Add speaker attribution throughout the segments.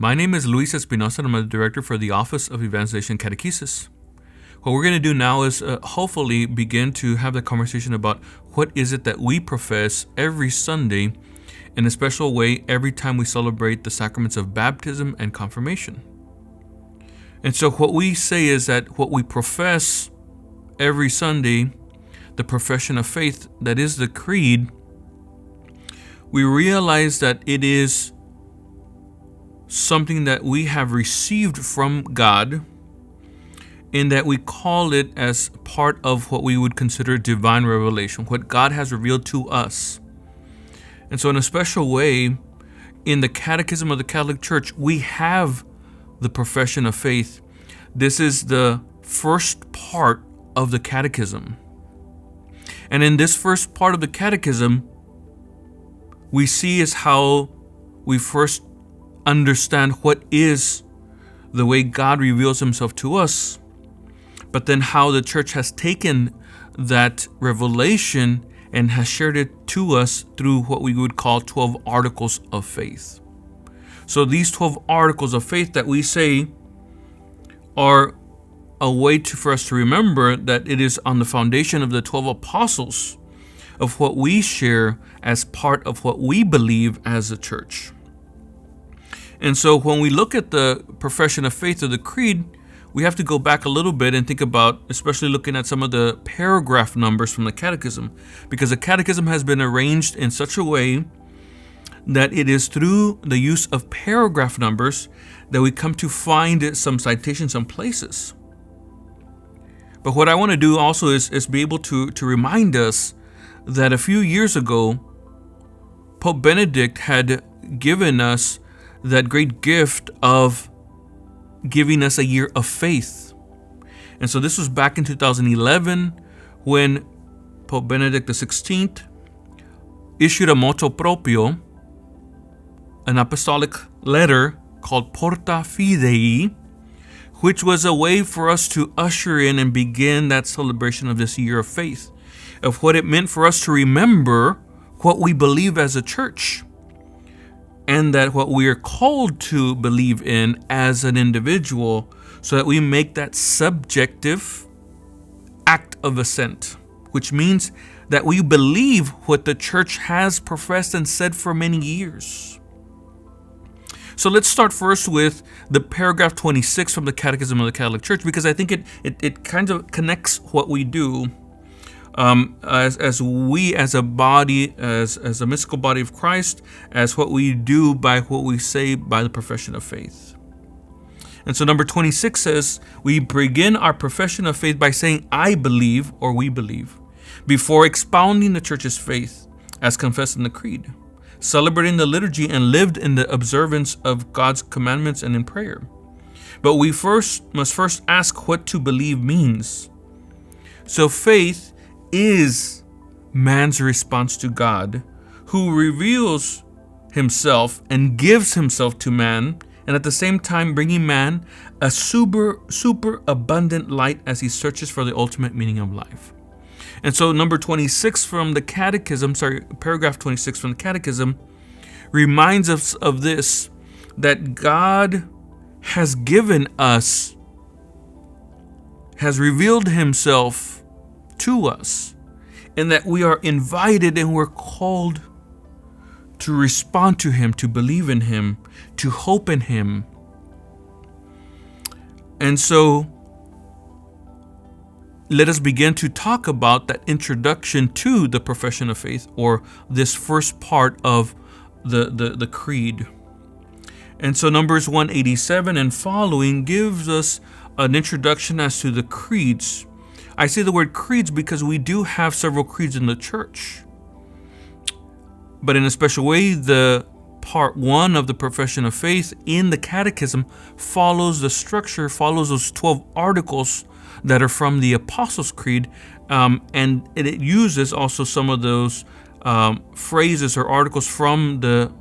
Speaker 1: My name is Luis Espinosa, and I'm the director for the Office of Evangelization and Catechesis. What we're going to do now is hopefully begin to have the conversation about what is it that we profess every Sunday in a special way every time we celebrate the sacraments of baptism and confirmation. And so what we say is that what we profess every Sunday, the profession of faith, that is the creed, we realize that it is something that we have received from God, in that we call it as part of what we would consider divine revelation, what God has revealed to us. And so in a special way, in the Catechism of the Catholic Church, we have the profession of faith. This is the first part of the Catechism. And in this first part of the Catechism, we see is how we first understand what is the way God reveals himself to us, but then how the church has taken that revelation and has shared it to us through what we would call 12 articles of faith. So these 12 articles of faith that we say are a way for us to remember that it is on the foundation of the 12 apostles of what we share as part of what we believe as a church. And so when we look at the profession of faith or the creed, we have to go back a little bit and think about, especially looking at some of the paragraph numbers from the Catechism, because the Catechism has been arranged in such a way that it is through the use of paragraph numbers that we come to find some citations, some places. But what I want to do also is be able to remind us that a few years ago, Pope Benedict had given us that great gift of giving us a year of faith. And so this was back in 2011 when Pope Benedict XVI issued a motu proprio, an apostolic letter called Porta, Fidei, which was a way for us to usher in and begin that celebration of this year of faith, of what it meant for us to remember what we believe as a church, and that what we are called to believe in as an individual, so that we make that subjective act of assent, which means that we believe what the church has professed and said for many years. So let's start first with the paragraph 26 from the Catechism of the Catholic Church, because I think it kind of connects what we do as we as a body, as a mystical body of Christ, as what we do by what we say by the profession of faith. And so number 26 says, we begin our profession of faith by saying, I believe, or we believe, before expounding the church's faith as confessed in the creed, celebrating the liturgy and lived in the observance of God's commandments and in prayer. But we must first ask what to believe means. So faith is man's response to God, who reveals himself and gives himself to man, and at the same time bringing man a superabundant light as he searches for the ultimate meaning of life. And so number 26 from the Catechism, paragraph 26 from the Catechism reminds us of this, that God has given us, has revealed himself to us, and that we are invited and we're called to respond to him, to believe in him, to hope in him. And so let us begin to talk about that introduction to the profession of faith, or this first part of the creed. And so Numbers 187 and following gives us an introduction as to the creeds. I say the word creeds because we do have several creeds in the church. But in a special way, the part 1 of the profession of faith in the Catechism follows the structure, follows those 12 articles that are from the Apostles' Creed, and it uses also some of those phrases or articles from the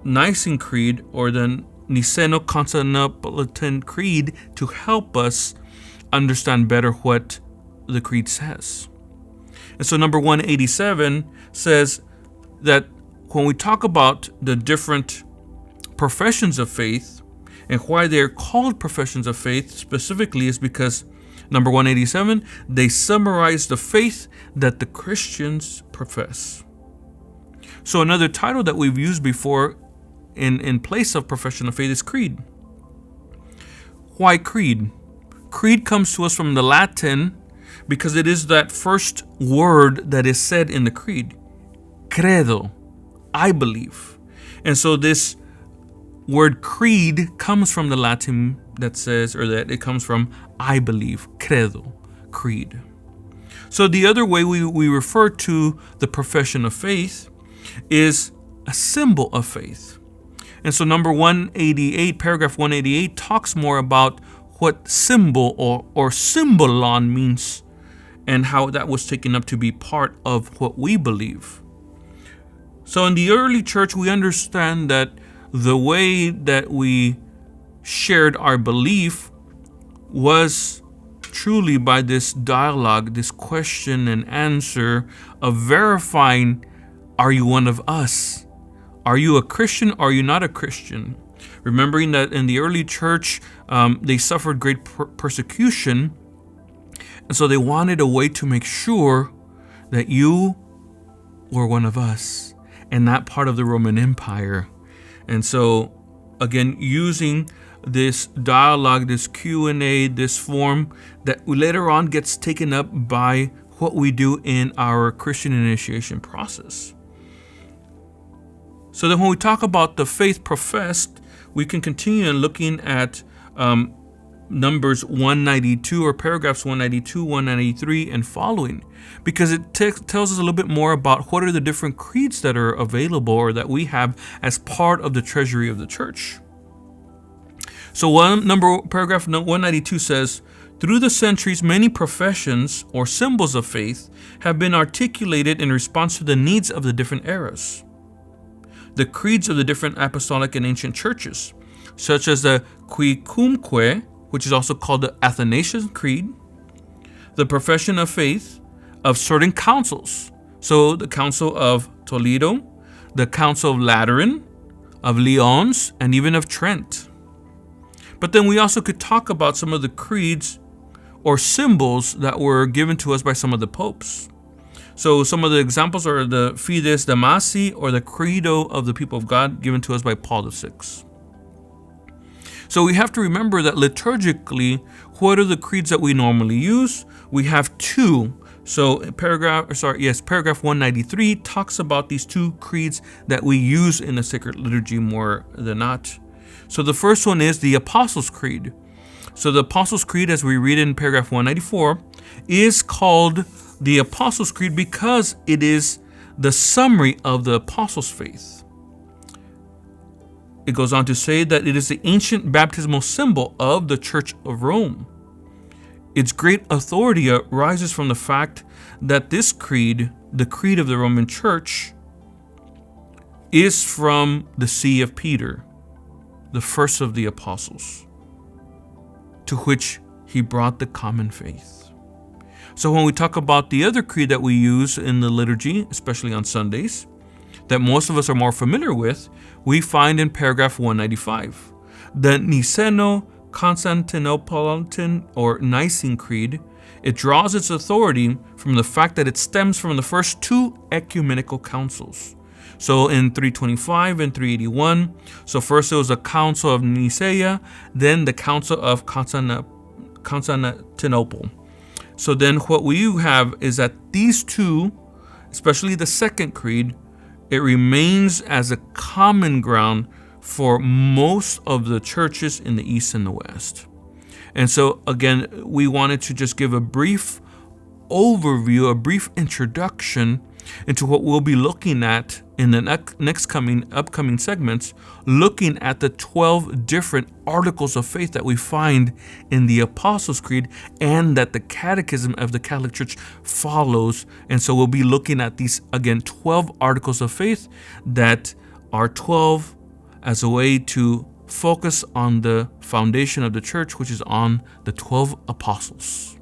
Speaker 1: Nicene Creed or the Niceno-Constantinopolitan Creed to help us understand better what the creed says. And so number 187 says that when we talk about the different professions of faith. And why they're called professions of faith specifically is because, number 187, they summarize the faith that the Christians profess. So another title that we've used before in place of profession of faith is creed. Why creed? Creed comes to us from the Latin because it is that first word that is said in the creed. Credo, I believe. And so this word creed comes from the Latin that says, or that it comes from I believe, credo, creed. So the other way we refer to the profession of faith is a symbol of faith. And so number 188, paragraph 188 talks more about what symbol or symbolon means and how that was taken up to be part of what we believe. So in the early church, we understand that the way that we shared our belief was truly by this dialogue, this question and answer of verifying, are you one of us? Are you a Christian? Are you not a Christian? Remembering that in the early church, they suffered great persecution. And so they wanted a way to make sure that you were one of us and not part of the Roman Empire. And so, again, using this dialogue, this Q&A, this form that later on gets taken up by what we do in our Christian initiation process. So then when we talk about the faith professed, we can continue looking at numbers 192 or paragraphs 192, 193 and following, because it tells us a little bit more about what are the different creeds that are available or that we have as part of the treasury of the church. So paragraph 192 says, through the centuries, many professions or symbols of faith have been articulated in response to the needs of the different eras. The creeds of the different apostolic and ancient churches, such as the Quicumque, which is also called the Athanasian Creed, the profession of faith of certain councils. So the Council of Toledo, the Council of Lateran, of Lyons, and even of Trent. But then we also could talk about some of the creeds or symbols that were given to us by some of the popes. So some of the examples are the Fides Damasi, or the credo of the people of God, given to us by Paul VI. So we have to remember that liturgically, what are the creeds that we normally use? We have two. So paragraph 193 talks about these two creeds that we use in the sacred liturgy more than not. So the first one is the Apostles' Creed. So the Apostles' Creed, as we read in paragraph 194, is called the Apostles' Creed because it is the summary of the Apostles' faith. It goes on to say that it is the ancient baptismal symbol of the Church of Rome. Its great authority arises from the fact that this creed, the creed of the Roman Church, is from the See of Peter, the first of the apostles, to which he brought the common faith. So when we talk about the other creed that we use in the liturgy, especially on Sundays, that most of us are more familiar with, we find in paragraph 195. The Niceno-Constantinopolitan or Nicene Creed, it draws its authority from the fact that it stems from the first two ecumenical councils. So in 325 and 381, so first it was the Council of Nicaea, then the Council of Constantinople. So then what we have is that these two, especially the second creed, it remains as a common ground for most of the churches in the East and the West. And so again, we wanted to just give a brief overview, a brief introduction into what we'll be looking at in the upcoming segments, looking at the 12 different articles of faith that we find in the Apostles' Creed and that the Catechism of the Catholic Church follows. And so we'll be looking at these, again, 12 articles of faith that are 12 as a way to focus on the foundation of the church, which is on the 12 apostles.